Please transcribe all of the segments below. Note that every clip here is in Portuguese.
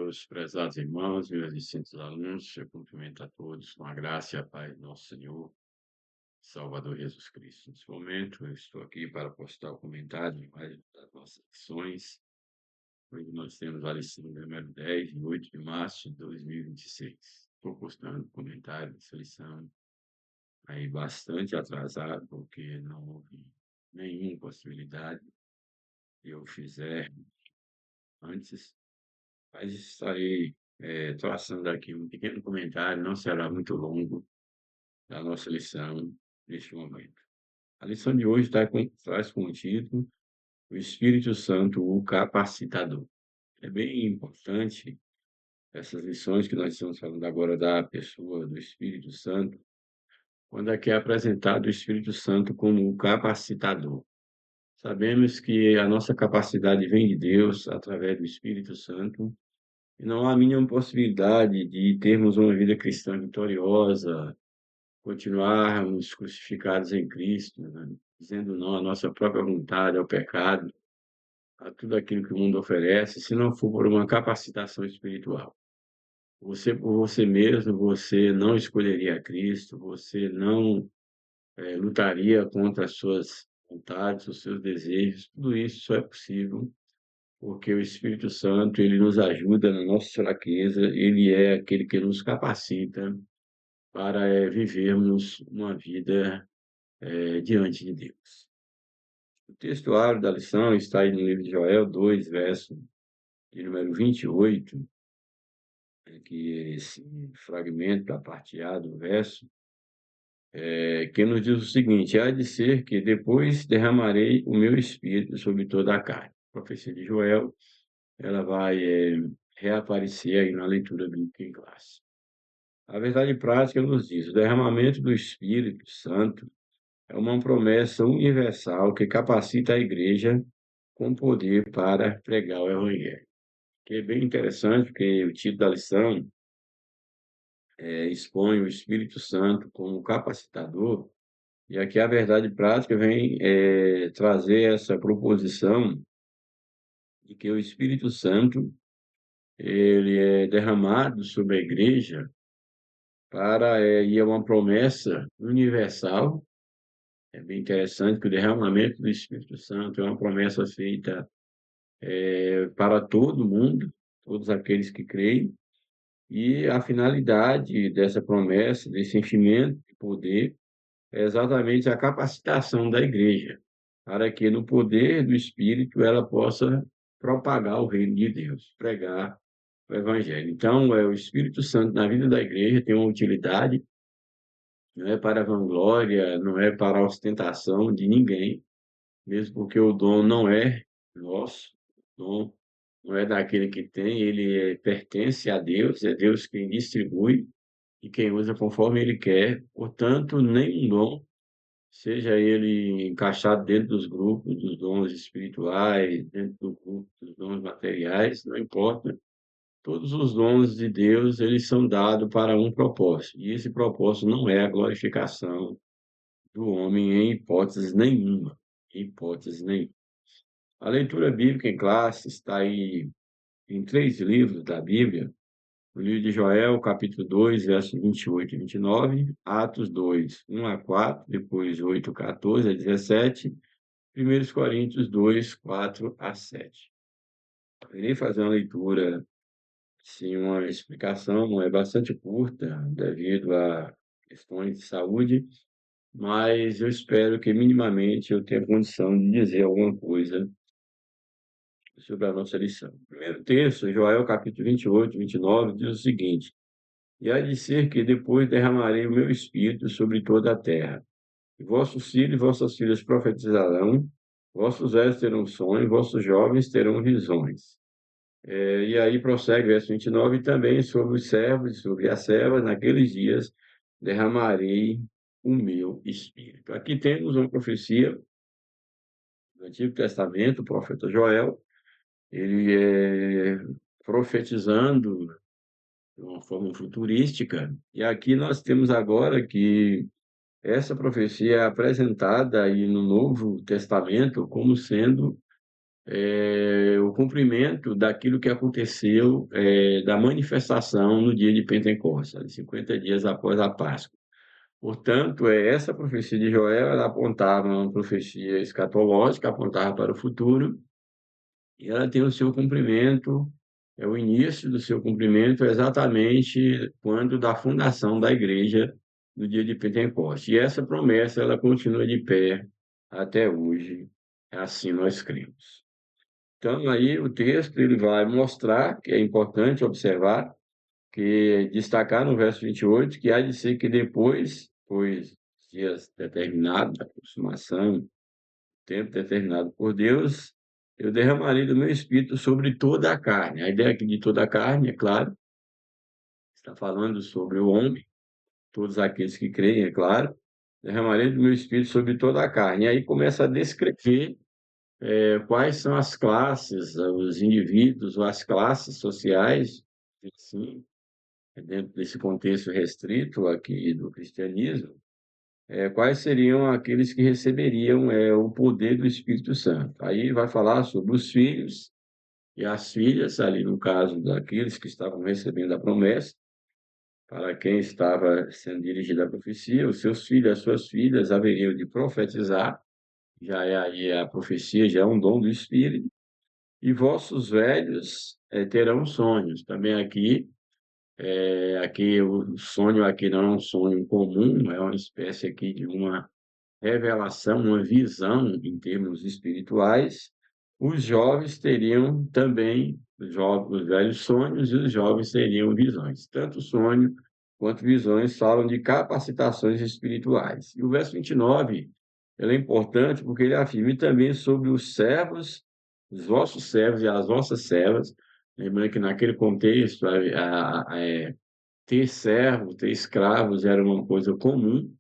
Deus, prezados irmãos, meus discípulos alunos, eu cumprimento a todos com a graça e a paz do nosso Senhor, Salvador Jesus Cristo. Nesse momento, eu estou aqui para postar o comentário de mais das nossas lições. Hoje nós temos a lição número 10, de 8 de março de 2026. Estou postando o comentário dessa lição aí bastante atrasado, porque não houve nenhuma possibilidade de eu fizer antes. Mas estarei traçando aqui um pequeno comentário, não será muito longo, da nossa lição neste momento. A lição de hoje traz como título o Espírito Santo, o Capacitador. É bem importante essas lições que nós estamos falando agora da pessoa do Espírito Santo, quando aqui é apresentado o Espírito Santo como o capacitador. Sabemos que a nossa capacidade vem de Deus através do Espírito Santo. E não há a mínima possibilidade de termos uma vida cristã vitoriosa, continuarmos crucificados em Cristo, né? Dizendo não à nossa própria vontade, ao pecado, a tudo aquilo que o mundo oferece, se não for por uma capacitação espiritual. Você, por você mesmo, você não escolheria Cristo, você não lutaria contra as suas vontades, os seus desejos. Tudo isso só é possível porque o Espírito Santo, ele nos ajuda na nossa fraqueza, ele é aquele que nos capacita para vivermos uma vida diante de Deus. O textuário da lição está aí no livro de Joel 2, verso de número 28, que é esse fragmento da parte A do verso, que nos diz o seguinte: há de ser que depois derramarei o meu espírito sobre toda a carne. A profecia de Joel, ela vai reaparecer aí na leitura bíblica em classe. A verdade prática nos diz: o derramamento do Espírito Santo é uma promessa universal que capacita a igreja com poder para pregar o Evangelho. Que é bem interessante, porque o título da lição expõe o Espírito Santo como capacitador, e aqui a verdade prática vem trazer essa proposição de que o Espírito Santo ele é derramado sobre a igreja para e é uma promessa universal. É bem interessante que o derramamento do Espírito Santo é uma promessa feita para todo mundo, todos aqueles que creem, e a finalidade dessa promessa, desse enchimento de poder, é exatamente a capacitação da igreja, para que no poder do Espírito ela possa propagar o reino de Deus, pregar o Evangelho. Então, o Espírito Santo na vida da igreja tem uma utilidade, não é para a vanglória, não é para a ostentação de ninguém, mesmo porque o dom não é nosso, o dom não é daquele que tem, ele pertence a Deus, é Deus quem distribui e quem usa conforme ele quer. Portanto, nenhum dom, seja ele encaixado dentro dos grupos dos dons espirituais, dentro do grupo dos dons materiais, não importa. Todos os dons de Deus, eles são dados para um propósito, e esse propósito não é a glorificação do homem em hipótese nenhuma, em hipótese nenhuma. A leitura bíblica em classe está aí em 3 livros da Bíblia: o livro de Joel, capítulo 2, versos 28 e 29, Atos 2, 1 a 4, depois 8, 14 a 17, 1 Coríntios 2, 4 a 7. Eu irei fazer uma leitura, sim, uma explicação bastante curta, devido a questões de saúde, mas eu espero que minimamente eu tenha condição de dizer alguma coisa sobre a nossa lição. O primeiro texto, Joel capítulo 28, 29, diz o seguinte: e há de ser que depois derramarei o meu espírito sobre toda a terra, e vossos filhos e vossas filhas profetizarão, vossos velhos terão sonhos, vossos jovens terão visões. E aí prossegue o verso 29, e também sobre os servos e sobre as servas, naqueles dias derramarei o meu espírito. Aqui temos uma profecia do Antigo Testamento, o profeta Joel, ele é profetizando de uma forma futurística, e aqui nós temos agora que essa profecia é apresentada aí no Novo Testamento como sendo o cumprimento daquilo que aconteceu, da manifestação no dia de Pentecostes, ali 50 dias após a Páscoa. Portanto, essa profecia de Joel, ela apontava uma profecia escatológica, apontava para o futuro, e ela tem o seu cumprimento, o início do seu cumprimento exatamente quando da fundação da igreja, no dia de Pentecostes. E essa promessa, ela continua de pé até hoje, assim nós cremos. Então, aí o texto ele vai mostrar que é importante observar, que destacar no verso 28, que há de ser que depois, pois dias determinados, da consumação, tempo determinado por Deus, eu derramarei do meu espírito sobre toda a carne. A ideia aqui de toda a carne, é claro, está falando sobre o homem, todos aqueles que creem, é claro, derramarei do meu espírito sobre toda a carne. E aí começa a descrever quais são as classes, os indivíduos ou as classes sociais, assim, dentro desse contexto restrito aqui do cristianismo, quais seriam aqueles que receberiam o poder do Espírito Santo. Aí vai falar sobre os filhos e as filhas, ali no caso daqueles que estavam recebendo a promessa, para quem estava sendo dirigida a profecia, os seus filhos e as suas filhas haveriam de profetizar, já é aí a profecia, já é um dom do Espírito, e vossos velhos terão sonhos. Também aqui o sonho aqui não é um sonho comum, é uma espécie aqui de uma revelação, uma visão em termos espirituais. Os jovens teriam também, os velhos sonhos e os jovens teriam visões. Tanto sonho quanto visões falam de capacitações espirituais. E o verso 29, ele é importante porque ele afirma "E também sobre os servos, os vossos servos e as vossas servas", lembrando que naquele contexto, ter servos, ter escravos era uma coisa comum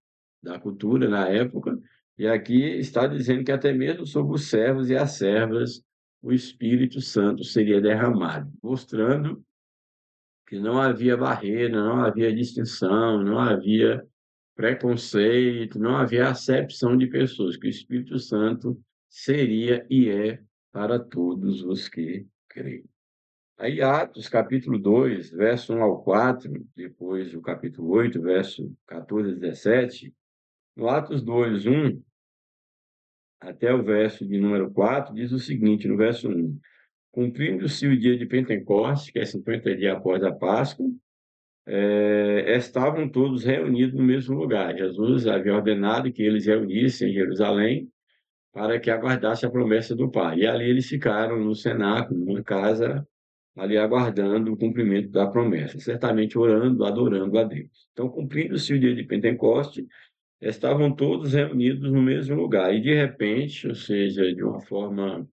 da cultura na época, e aqui está dizendo que até mesmo sobre os servos e as servas o Espírito Santo seria derramado, mostrando que não havia barreira, não havia distinção, não havia preconceito, não havia acepção de pessoas, que o Espírito Santo seria e é para todos os que creem. Aí Atos, capítulo 2, verso 1 ao 4, depois o capítulo 8, verso 14 a 17, no Atos 2, 1 até o verso de número 4, diz o seguinte, no verso 1: Cumprindo-se o dia de Pentecostes, que é 50 dias após a Páscoa, estavam todos reunidos no mesmo lugar. Jesus havia ordenado que eles reunissem em Jerusalém para que aguardasse a promessa do Pai. E ali eles ficaram no cenáculo, numa casa, ali aguardando o cumprimento da promessa, certamente orando, adorando a Deus. Então, cumprindo-se o dia de Pentecoste, estavam todos reunidos no mesmo lugar. E de repente, ou seja, de uma forma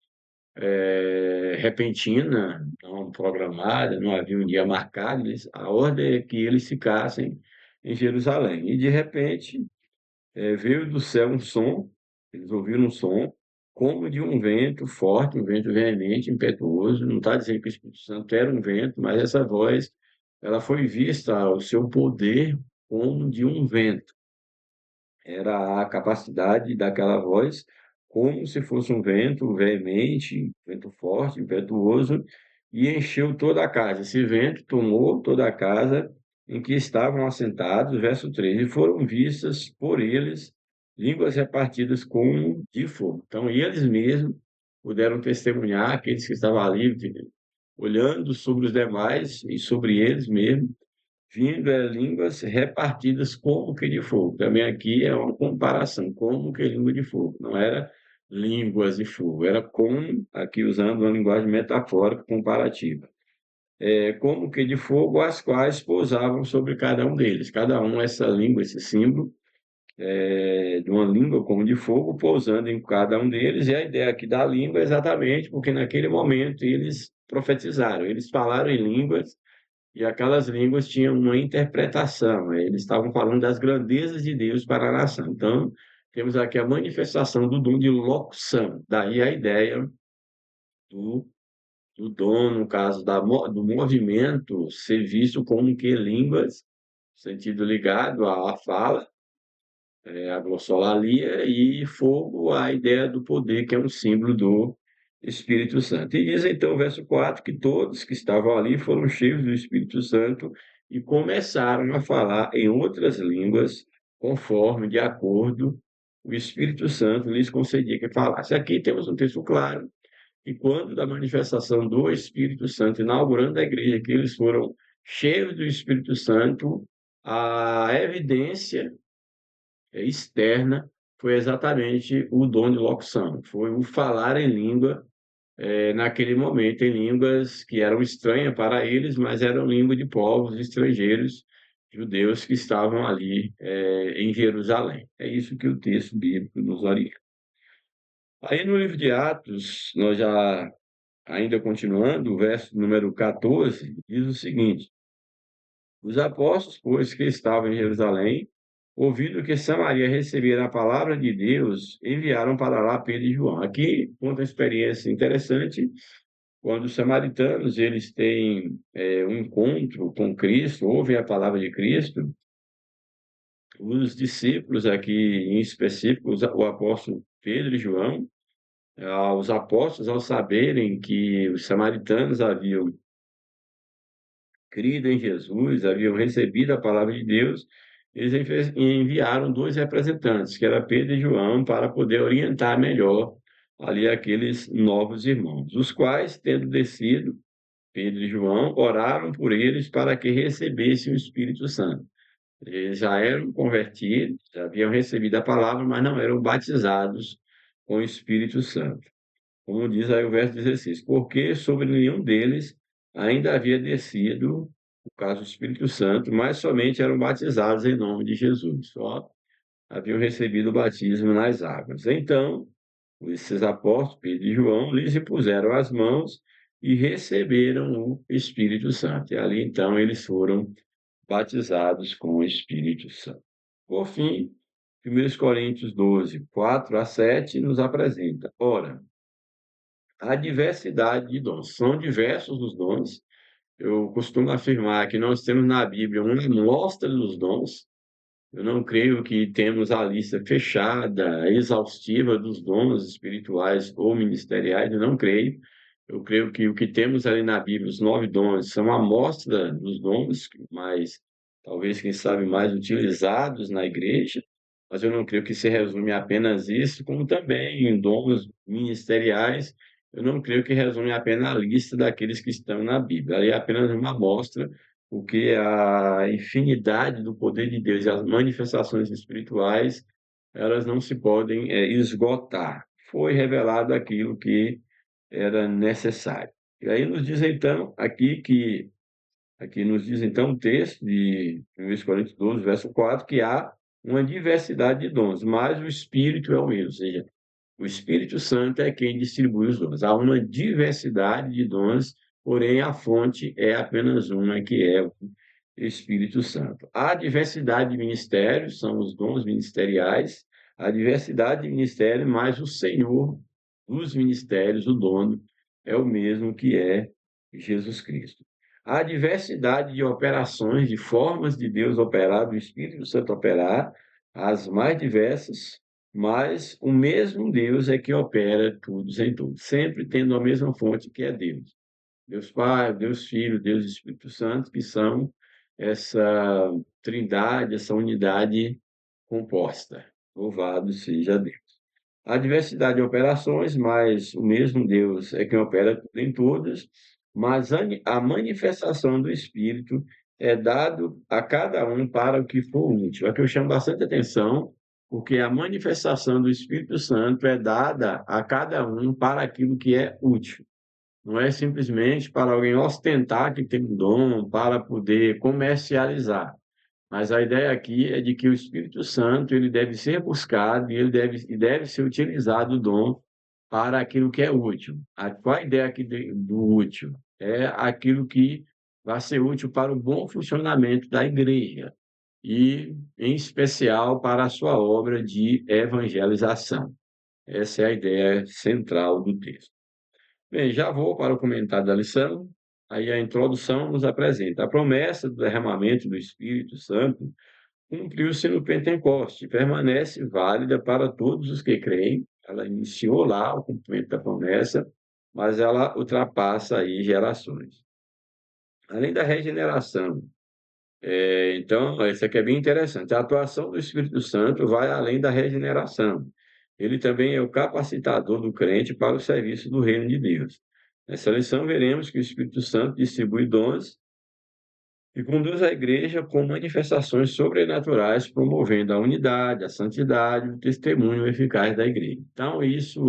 repentina, não programada, não havia um dia marcado, a ordem é que eles ficassem em Jerusalém. E de repente, veio do céu um som, eles ouviram um som, como de um vento forte, um vento veemente, impetuoso. Não está dizendo que o Espírito Santo era um vento, mas essa voz, ela foi vista, o seu poder, como de um vento. Era a capacidade daquela voz, como se fosse um vento veemente, vento forte, impetuoso, e encheu toda a casa. Esse vento tomou toda a casa em que estavam assentados, verso 3, e foram vistas por eles línguas repartidas como de fogo. Então, eles mesmos puderam testemunhar, aqueles que estavam ali, olhando sobre os demais e sobre eles mesmos, vindo línguas repartidas como que de fogo. Também aqui é uma comparação, como que língua de fogo. Não era línguas de fogo, era como, aqui usando uma linguagem metafórica comparativa. Como que de fogo, as quais pousavam sobre cada um deles. Cada um, essa língua, esse símbolo, de uma língua como de fogo, pousando em cada um deles. E a ideia aqui da língua é exatamente porque naquele momento eles profetizaram, eles falaram em línguas, e aquelas línguas tinham uma interpretação, né? Eles estavam falando das grandezas de Deus para a nação. Então, temos aqui a manifestação do dom de locução, daí a ideia do, do dom, no caso do movimento, ser visto como que línguas, sentido ligado à fala, a glossolalia, e fogo, a ideia do poder, que é um símbolo do Espírito Santo. E diz então o verso 4 que todos que estavam ali foram cheios do Espírito Santo e começaram a falar em outras línguas, conforme, de acordo, o Espírito Santo lhes concedia que falasse. Aqui temos um texto claro, que quando da manifestação do Espírito Santo, inaugurando a igreja, que eles foram cheios do Espírito Santo, a evidência externa foi exatamente o dom de locução, foi o falar em língua naquele momento, em línguas que eram estranhas para eles, mas eram língua de povos estrangeiros, judeus que estavam ali em Jerusalém. É isso que o texto bíblico nos orienta. Aí no livro de Atos, nós já, ainda continuando, o verso número 14, diz o seguinte: os apóstolos, pois, que estavam em Jerusalém, ouvindo que Samaria recebera a palavra de Deus, enviaram para lá Pedro e João. Aqui conta uma experiência interessante, quando os samaritanos eles têm um encontro com Cristo, ouvem a palavra de Cristo, os discípulos aqui em específico, o apóstolo Pedro e João, os apóstolos, ao saberem que os samaritanos haviam crido em Jesus, haviam recebido a palavra de Deus, eles enviaram dois representantes, que era Pedro e João, para poder orientar melhor ali aqueles novos irmãos, os quais, tendo descido, Pedro e João oraram por eles para que recebessem o Espírito Santo. Eles já eram convertidos, já haviam recebido a palavra, mas não eram batizados com o Espírito Santo. Como diz aí o verso 16, porque sobre nenhum deles ainda havia descido, no caso do Espírito Santo, mas somente eram batizados em nome de Jesus, só haviam recebido o batismo nas águas. Então, esses apóstolos, Pedro e João, lhes impuseram as mãos e receberam o Espírito Santo. E ali, então, eles foram batizados com o Espírito Santo. Por fim, 1 Coríntios 12, 4 a 7, nos apresenta: ora, a diversidade de dons. São diversos os dons. Eu costumo afirmar que nós temos na Bíblia uma amostra dos dons. Eu não creio que temos a lista fechada, exaustiva dos dons espirituais ou ministeriais, eu não creio. Eu creio que o que temos ali na Bíblia, os 9 dons, são a amostra dos dons, mas talvez, quem sabe, mais utilizados na igreja, mas eu não creio que se resume a apenas isso, como também em dons ministeriais, eu não creio que resume apenas a lista daqueles que estão na Bíblia. Ali é apenas uma amostra, porque a infinidade do poder de Deus e as manifestações espirituais, elas não se podem esgotar. Foi revelado aquilo que era necessário. E aí nos diz então aqui nos diz então o texto de 1 Coríntios 12, verso 4, que há uma diversidade de dons, mas o Espírito é o mesmo, ou seja, o Espírito Santo é quem distribui os dons. Há uma diversidade de dons, porém a fonte é apenas uma, que é o Espírito Santo. Há diversidade de ministérios, são os dons ministeriais, a diversidade de ministérios, mas o Senhor dos ministérios, o dono, é o mesmo, que é Jesus Cristo. Há diversidade de operações, de formas de Deus operar, do Espírito Santo operar, as mais diversas, mas o mesmo Deus é que opera tudo em tudo, sempre tendo a mesma fonte, que é Deus. Deus Pai, Deus Filho, Deus Espírito Santo, que são essa trindade, essa unidade composta. Louvado seja Deus. Há diversidade de operações, mas o mesmo Deus é quem opera tudo em todas, mas a manifestação do Espírito é dado a cada um para o que for útil. Aqui eu chamo bastante atenção, porque a manifestação do Espírito Santo é dada a cada um para aquilo que é útil. Não é simplesmente para alguém ostentar que tem um dom, para poder comercializar. Mas a ideia aqui é de que o Espírito Santo ele deve ser buscado e ele deve ser utilizado o dom para aquilo que é útil. Qual a ideia aqui do útil? É aquilo que vai ser útil para o bom funcionamento da igreja e, em especial, para a sua obra de evangelização. Essa é a ideia central do texto. Bem, já vou para o comentário da lição. Aí a introdução nos apresenta: a promessa do derramamento do Espírito Santo cumpriu-se no Pentecoste, permanece válida para todos os que creem. Ela iniciou lá o cumprimento da promessa, mas ela ultrapassa aí gerações. Além da regeneração, então, isso aqui é bem interessante. A atuação do Espírito Santo vai além da regeneração. Ele também é o capacitador do crente para o serviço do reino de Deus. Nessa lição, veremos que o Espírito Santo distribui dons e conduz a igreja com manifestações sobrenaturais, promovendo a unidade, a santidade e o testemunho eficaz da igreja. Então, isso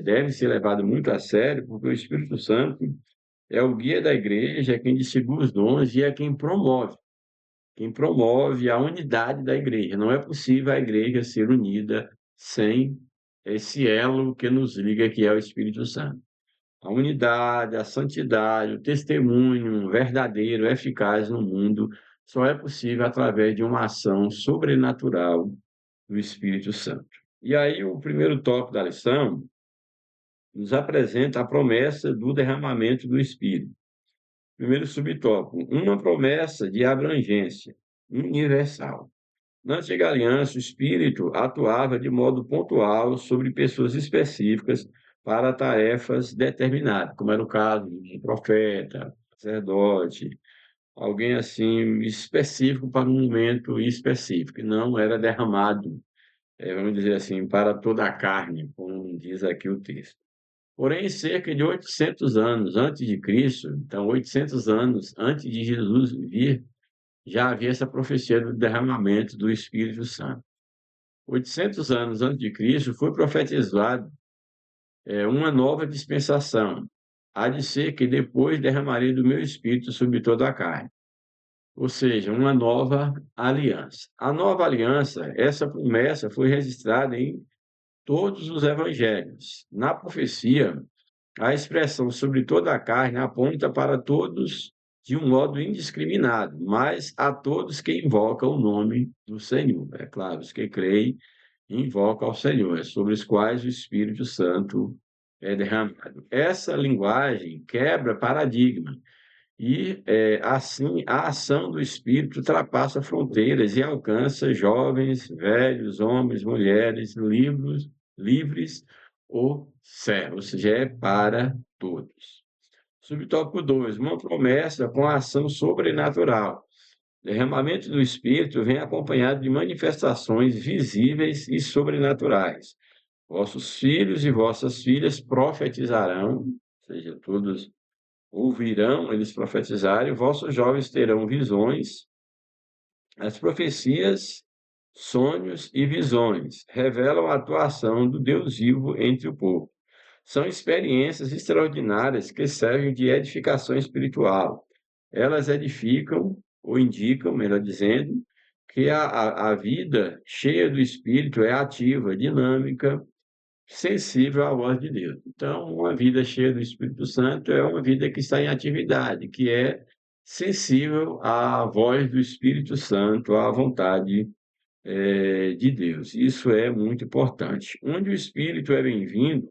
deve ser levado muito a sério, porque o Espírito Santo é o guia da igreja, é quem distribui os dons e é quem promove a unidade da igreja. Não é possível a igreja ser unida sem esse elo que nos liga, que é o Espírito Santo. A unidade, a santidade, o testemunho verdadeiro, eficaz no mundo, só é possível através de uma ação sobrenatural do Espírito Santo. E aí, o primeiro tópico da lição nos apresenta a promessa do derramamento do Espírito. Primeiro subtópico, uma promessa de abrangência universal. Na antiga aliança, o Espírito atuava de modo pontual sobre pessoas específicas para tarefas determinadas, como era o caso de um profeta, sacerdote, alguém assim específico para um momento específico, e não era derramado, vamos dizer assim, para toda a carne, como diz aqui o texto. Porém, cerca de 800 anos antes de Cristo, então 800 anos antes de Jesus vir, já havia essa profecia do derramamento do Espírito Santo. 800 anos antes de Cristo foi profetizado uma nova dispensação. Há de ser que depois derramarei do meu Espírito sobre toda a carne. Ou seja, uma nova aliança. A nova aliança, essa promessa foi registrada em todos os evangelhos. Na profecia, a expressão sobre toda a carne aponta para todos de um modo indiscriminado, mas a todos que invocam o nome do Senhor. É claro, os que creem invocam ao Senhor, sobre os quais o Espírito Santo é derramado. Essa linguagem quebra paradigma e, assim, a ação do Espírito ultrapassa fronteiras e alcança jovens, velhos, homens, mulheres, livres ou servos, ou seja, é para todos. Subtópico 2, uma promessa com a ação sobrenatural. O derramamento do Espírito vem acompanhado de manifestações visíveis e sobrenaturais. Vossos filhos e vossas filhas profetizarão, ou seja, todos ouvirão eles profetizarem, vossos jovens terão visões, as profecias, sonhos e visões revelam a atuação do Deus vivo entre o povo. São experiências extraordinárias que servem de edificação espiritual. Elas edificam, ou indicam, melhor dizendo, que a vida cheia do Espírito é ativa, dinâmica, sensível à voz de Deus. Então, uma vida cheia do Espírito Santo é uma vida que está em atividade, que é sensível à voz do Espírito Santo, à vontade de Deus. Isso é muito importante. Onde o Espírito é bem-vindo,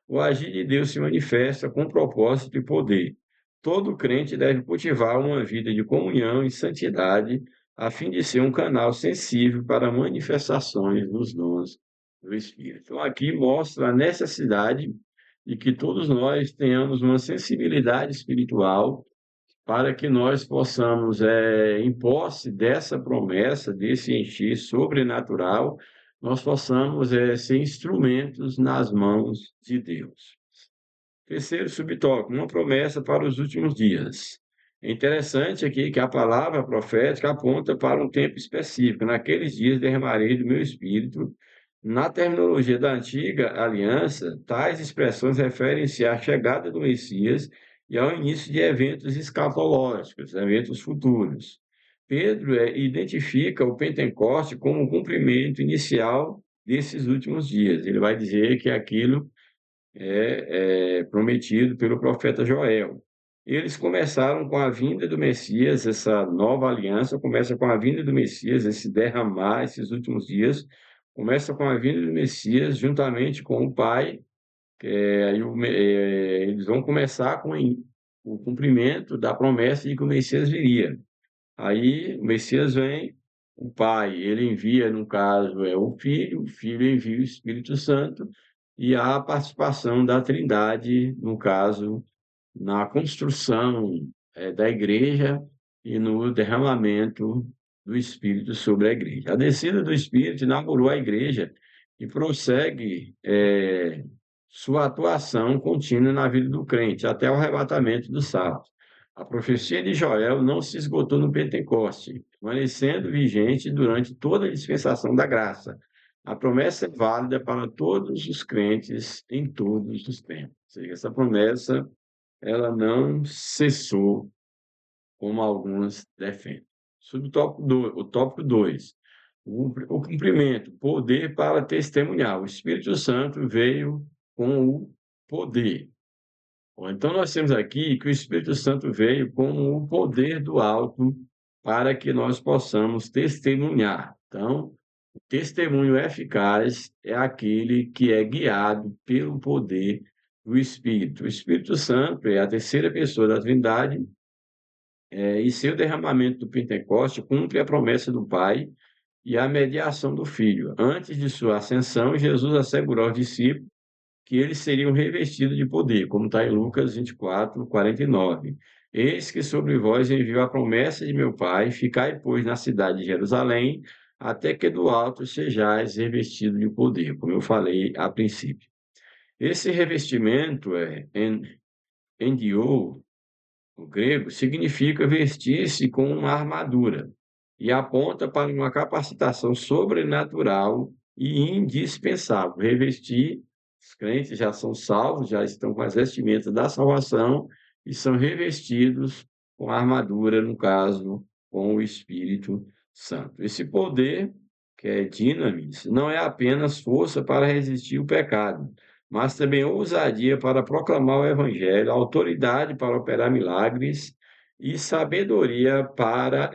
o agir de Deus se manifesta com propósito e poder. Todo crente deve cultivar uma vida de comunhão e santidade, a fim de ser um canal sensível para manifestações dos dons do Espírito. Então, aqui mostra a necessidade de que todos nós tenhamos uma sensibilidade espiritual para que nós possamos, em posse dessa promessa, desse encher sobrenatural, nós possamos, ser instrumentos nas mãos de Deus. Terceiro subtópico, uma promessa para os últimos dias. É interessante aqui que a palavra profética aponta para um tempo específico. Naqueles dias derramarei do meu espírito. Na terminologia da antiga aliança, tais expressões referem-se à chegada do Messias e ao início de eventos escatológicos, eventos futuros. Pedro identifica o Pentecoste como o cumprimento inicial desses últimos dias. Ele vai dizer que aquilo prometido pelo profeta Joel. Eles começaram com a vinda do Messias, essa nova aliança começa com a vinda do Messias, esse derramar, esses últimos dias, começa com a vinda do Messias juntamente com o Pai, eles vão começar com o cumprimento da promessa de que o Messias viria. Aí o Messias vem, o Pai, ele envia, no caso, o Filho envia o Espírito Santo, e a participação da Trindade, no caso, na construção, da igreja e no derramamento do Espírito sobre a igreja. A descida do Espírito inaugurou a igreja e prossegue, sua atuação contínua na vida do crente, até o arrebatamento dos salvos. A profecia de Joel não se esgotou no Pentecoste, permanecendo vigente durante toda a dispensação da graça. A promessa é válida para todos os crentes em todos os tempos. Ou seja, essa promessa ela não cessou, como alguns defendem. O tópico 2, o cumprimento, poder para testemunhar. O Espírito Santo veio com o poder. Então, nós temos aqui que o Espírito Santo veio com o poder do alto para que nós possamos testemunhar. Então, o testemunho eficaz é aquele que é guiado pelo poder do Espírito. O Espírito Santo é a terceira pessoa da Trindade, e seu derramamento do Pentecoste cumpre a promessa do Pai e a mediação do Filho. Antes de sua ascensão, Jesus assegurou aos discípulos que eles seriam revestidos de poder, como está em Lucas 24, 49. Eis que sobre vós envio a promessa de meu Pai, ficai, pois, na cidade de Jerusalém, até que do alto sejais revestidos de poder, como eu falei a princípio. Esse revestimento endiou, o grego, significa vestir-se com uma armadura e aponta para uma capacitação sobrenatural e indispensável. Revestir, os crentes já são salvos, já estão com as vestimentas da salvação e são revestidos com a armadura, no caso, com o Espírito Santo. Esse poder, que é dinamis, não é apenas força para resistir o pecado, mas também ousadia para proclamar o Evangelho, autoridade para operar milagres e sabedoria para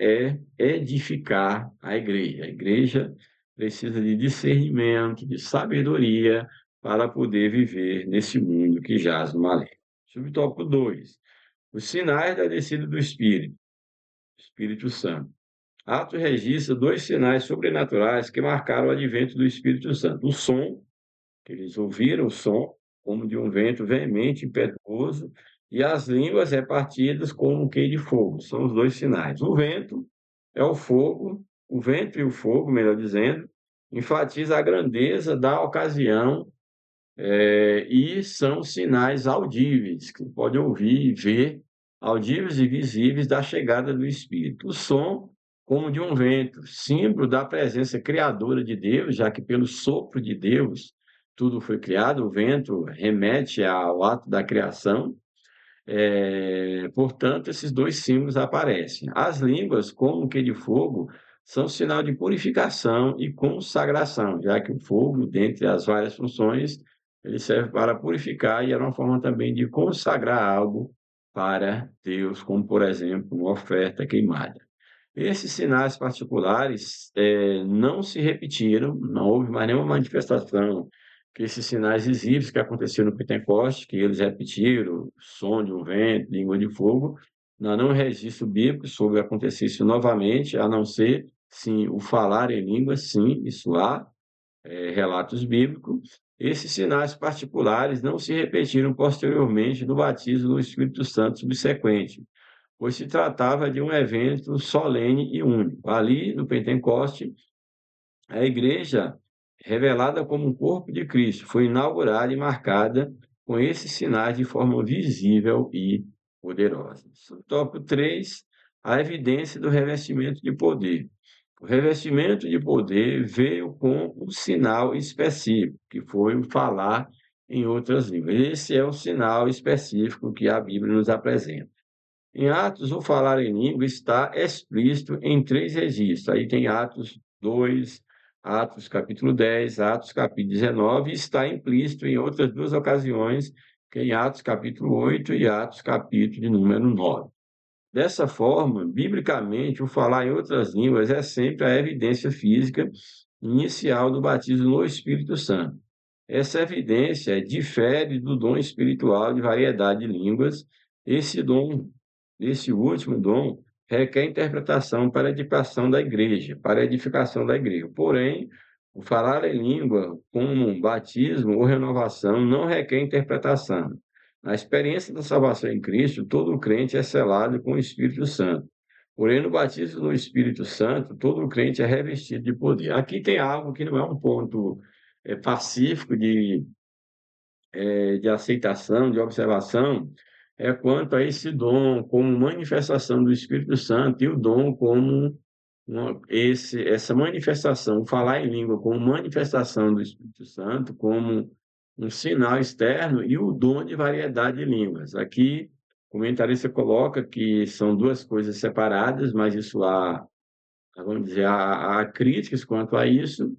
edificar a igreja. A igreja precisa de discernimento, de sabedoria para poder viver nesse mundo que jaz no maligno. Subtópico 2. Os sinais da descida do Espírito Santo. Atos registra dois sinais sobrenaturais que marcaram o advento do Espírito Santo. O som, que eles ouviram o som como de um vento veemente, impetuoso, e as línguas repartidas como um queio de fogo. São os dois sinais. O vento é o fogo, o vento e o fogo, melhor dizendo, enfatiza a grandeza da ocasião, e são sinais audíveis, que pode ouvir e ver, audíveis e visíveis da chegada do Espírito. O som, como de um vento, símbolo da presença criadora de Deus, já que pelo sopro de Deus tudo foi criado, o vento remete ao ato da criação, portanto, esses dois símbolos aparecem. As línguas, como que de fogo, são sinal de purificação e consagração, já que o fogo, dentre as várias funções, ele serve para purificar e é uma forma também de consagrar algo para Deus, como, por exemplo, uma oferta queimada. Esses sinais particulares, não se repetiram, não houve mais nenhuma manifestação que esses sinais visíveis que aconteceram no Pentecoste, que eles repetiram, som de um vento, língua de fogo, não registro bíblico sobre acontecer isso novamente, a não ser, sim, o falar em línguas, sim, isso há, relatos bíblicos. Esses sinais particulares não se repetiram posteriormente no batismo no Espírito Santo subsequente, pois se tratava de um evento solene e único. Ali, no Pentecoste, a igreja, revelada como um corpo de Cristo, foi inaugurada e marcada com esses sinais de forma visível e poderosa. Tópico 3, a evidência do revestimento de poder. O revestimento de poder veio com um sinal específico, que foi o falar em outras línguas. Esse é o sinal específico que a Bíblia nos apresenta. Em Atos, o falar em língua está explícito em 3 registros. Aí tem Atos 2, Atos capítulo 10, Atos capítulo 19, e está implícito em outras 2 ocasiões, que é em Atos capítulo 8 e Atos capítulo de número 9. Dessa forma, biblicamente, o falar em outras línguas é sempre a evidência física inicial do batismo no Espírito Santo. Essa evidência difere do dom espiritual de variedade de línguas. Esse último dom requer interpretação para a edificação da igreja, Porém, O falar em língua, como batismo ou renovação, não requer interpretação. Na experiência da salvação em Cristo, todo crente é selado com o Espírito Santo. Porém, no batismo no Espírito Santo, todo crente é revestido de poder. Aqui tem algo que não é um ponto pacífico de aceitação, de observação, é quanto a esse dom como manifestação do Espírito Santo e o dom como essa manifestação, falar em língua como manifestação do Espírito Santo, como um sinal externo e o dom de variedade de línguas. Aqui, o comentarista coloca que são duas coisas separadas, mas isso vamos dizer, há críticas quanto a isso,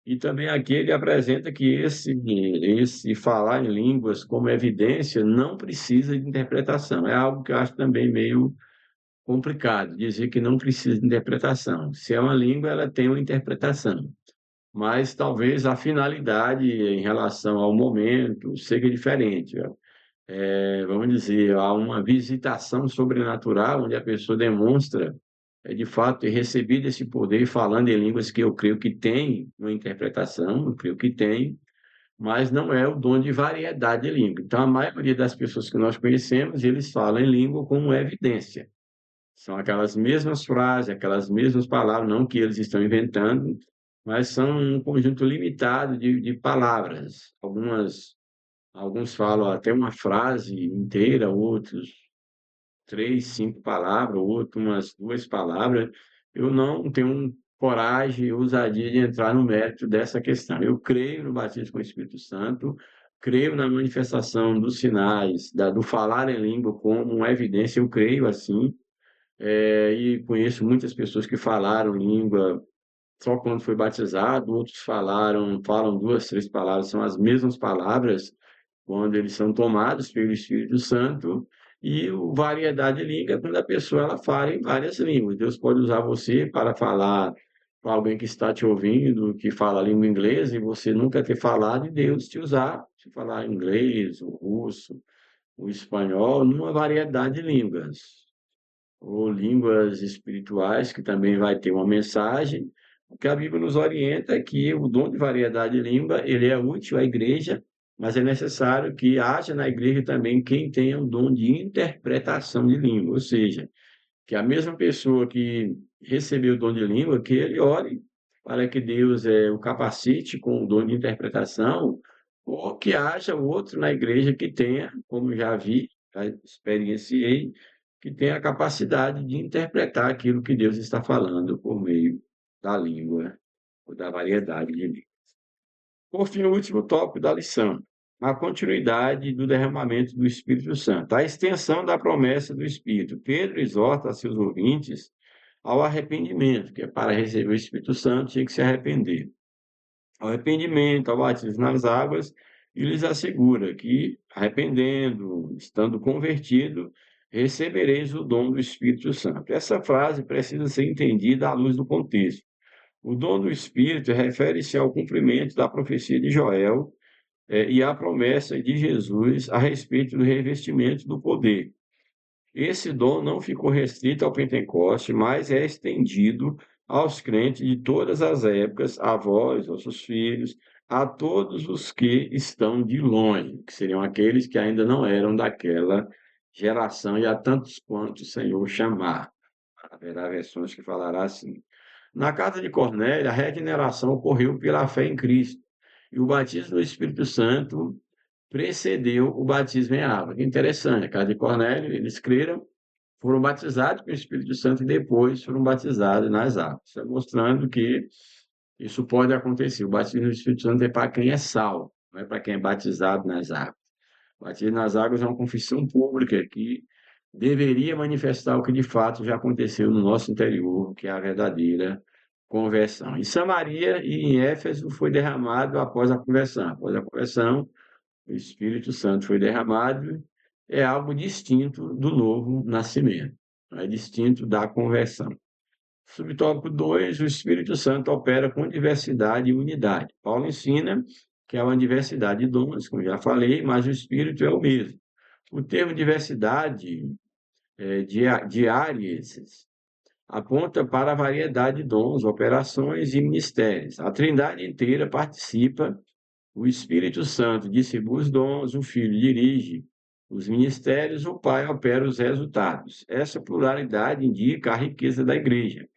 e também aqui ele apresenta que esse falar em línguas como evidência não precisa de interpretação. É algo que eu acho também meio complicado, dizer que não precisa de interpretação. Se é uma língua, ela tem uma interpretação, mas talvez a finalidade em relação ao momento seja diferente. Vamos dizer, há uma visitação sobrenatural onde a pessoa demonstra, de fato, ter recebido esse poder falando em línguas que eu creio que tem uma interpretação, eu creio que tem, mas não é o dom de variedade de língua. Então, a maioria das pessoas que nós conhecemos, eles falam em língua como evidência. São aquelas mesmas frases, aquelas mesmas palavras, não que eles estão inventando, mas são um conjunto limitado de palavras. Alguns falam até uma frase inteira, outros 3, 5 palavras, outros umas 2 palavras. Eu não tenho coragem e ousadia de entrar no mérito dessa questão. Eu creio no batismo com o Espírito Santo, creio na manifestação dos sinais, do falar em língua como uma evidência, eu creio assim, e conheço muitas pessoas que falaram língua só quando foi batizado, outros falam 2, 3 palavras, são as mesmas palavras quando eles são tomados pelo Espírito Santo, e o variedade de língua é quando a pessoa ela fala em várias línguas. Deus pode usar você para falar para alguém que está te ouvindo, que fala a língua inglesa, e você nunca ter falado, e Deus te usar, te falar inglês, o russo, o espanhol, numa variedade de línguas ou línguas espirituais, que também vai ter uma mensagem. O que a Bíblia nos orienta é que o dom de variedade de língua, ele é útil à igreja, mas é necessário que haja na igreja também quem tenha o dom de interpretação de língua, ou seja, que a mesma pessoa que recebeu o dom de língua, que ele ore para que Deus o capacite com o dom de interpretação, ou que haja outro na igreja que tenha, como já vi, já experienciei, que tenha a capacidade de interpretar aquilo que Deus está falando por meio da língua, ou da variedade de línguas. Por fim, o último tópico da lição, a continuidade do derramamento do Espírito Santo, a extensão da promessa do Espírito. Pedro exorta a seus ouvintes ao arrependimento, que é para receber o Espírito Santo, tinha que se arrepender. Ao arrependimento, ao batismo nas águas, e lhes assegura que, arrependendo, estando convertido, recebereis o dom do Espírito Santo. Essa frase precisa ser entendida à luz do contexto. O dom do Espírito refere-se ao cumprimento da profecia de Joel, e à promessa de Jesus a respeito do revestimento do poder. Esse dom não ficou restrito ao Pentecoste, mas é estendido aos crentes de todas as épocas, a vós, vossos filhos, a todos os que estão de longe, que seriam aqueles que ainda não eram daquela geração, e a tantos quantos o Senhor chamar. Haverá versões que falará assim. Na casa de Cornélio, a regeneração ocorreu pela fé em Cristo, e o batismo do Espírito Santo precedeu o batismo em água. Que interessante, a casa de Cornélio, eles creram, foram batizados com o Espírito Santo e depois foram batizados nas águas. Isso mostrando que isso pode acontecer. O batismo do Espírito Santo é para quem é salvo, não é para quem é batizado nas águas. O batismo nas águas é uma confissão pública que deveria manifestar o que de fato já aconteceu no nosso interior, que é a verdadeira conversão. Em Samaria e em Éfeso foi derramado após a conversão. Após a conversão, o Espírito Santo foi derramado, é algo distinto do novo nascimento, é distinto da conversão. Subtópico 2, o Espírito Santo opera com diversidade e unidade. Paulo ensina que há uma diversidade de dons, como já falei, mas o Espírito é o mesmo. O termo diversidade de áreas aponta para a variedade de dons, operações e ministérios. A Trindade inteira participa, o Espírito Santo distribui os dons, o Filho dirige os ministérios, o Pai opera os resultados. Essa pluralidade indica a riqueza da igreja.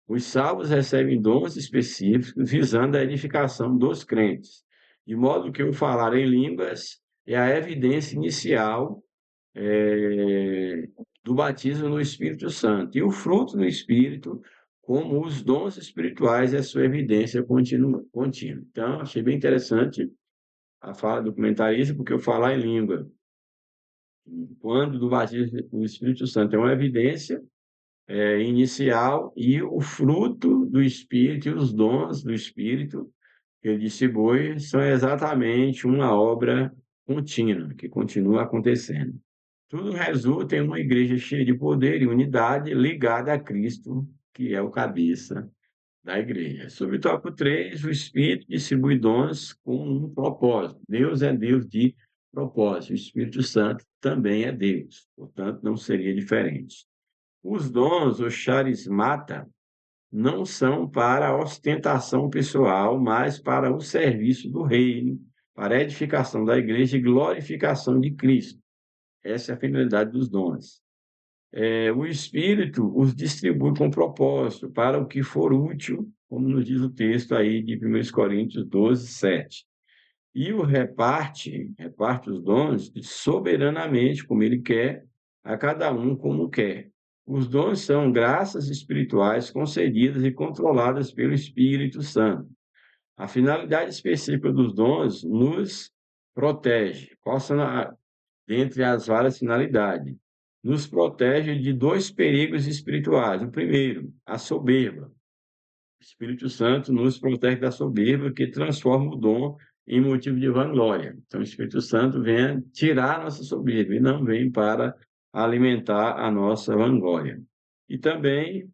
Os salvos recebem dons específicos visando a edificação dos crentes, de modo que o falar em línguas é a evidência inicial do batismo no Espírito Santo. E o fruto do Espírito, como os dons espirituais, é sua evidência contínua. Então, achei bem interessante a fala do comentarista, porque o falar em língua, quando do batismo no Espírito Santo, é uma evidência inicial, e o fruto do Espírito e os dons do Espírito que ele distribui são exatamente uma obra contínua, que continua acontecendo. Tudo resulta em uma igreja cheia de poder e unidade, ligada a Cristo, que é o cabeça da igreja. Sobre o tópico 3, o Espírito distribui dons com um propósito. Deus é Deus de propósito. O Espírito Santo também é Deus, portanto, não seria diferente. Os dons, o charismata, não são para a ostentação pessoal, mas para o serviço do reino, para a edificação da igreja e glorificação de Cristo. Essa é a finalidade dos dons. O Espírito os distribui com propósito, para o que for útil, como nos diz o texto aí de 1 Coríntios 12, 7. E reparte os dons soberanamente, como ele quer, a cada um como quer. Os dons são graças espirituais concedidas e controladas pelo Espírito Santo. A finalidade específica dos dons nos protege. Qual são dentre as várias finalidades? Nos protege de dois perigos espirituais. O primeiro, a soberba. O Espírito Santo nos protege da soberba, que transforma o dom em motivo de vanglória. Então, o Espírito Santo vem tirar a nossa soberba e não vem para alimentar a nossa vanglória. E também,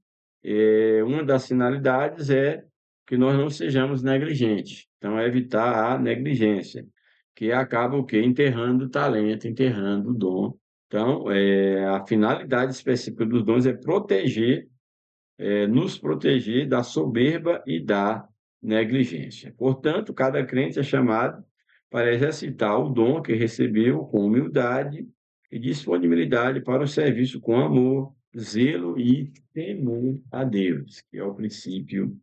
uma das finalidades é que nós não sejamos negligentes. Então, é evitar a negligência, que acaba o quê? Enterrando o talento, enterrando o dom. Então, a finalidade específica dos dons é nos proteger da soberba e da negligência. Portanto, cada crente é chamado para exercitar o dom que recebeu com humildade e disponibilidade para o serviço com amor, zelo e temor a Deus, que é o princípio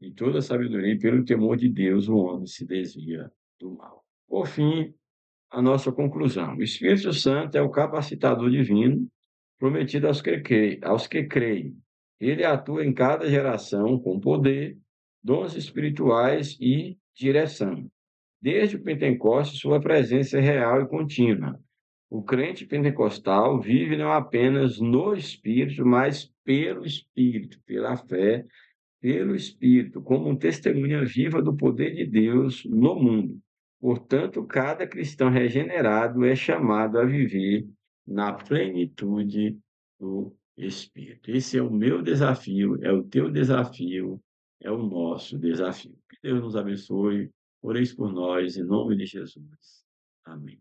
de toda a sabedoria, e pelo temor de Deus o homem se desvia do mal. Por fim, a nossa conclusão. O Espírito Santo é o capacitador divino prometido aos que creem. Ele atua em cada geração com poder, dons espirituais e direção. Desde o Pentecostes, sua presença é real e contínua. O crente pentecostal vive não apenas no Espírito, mas pelo Espírito, pela fé, pelo Espírito, como testemunha viva do poder de Deus no mundo. Portanto, cada cristão regenerado é chamado a viver na plenitude do Espírito. Esse é o meu desafio, é o teu desafio, é o nosso desafio. Que Deus nos abençoe, oreis por nós, em nome de Jesus. Amém.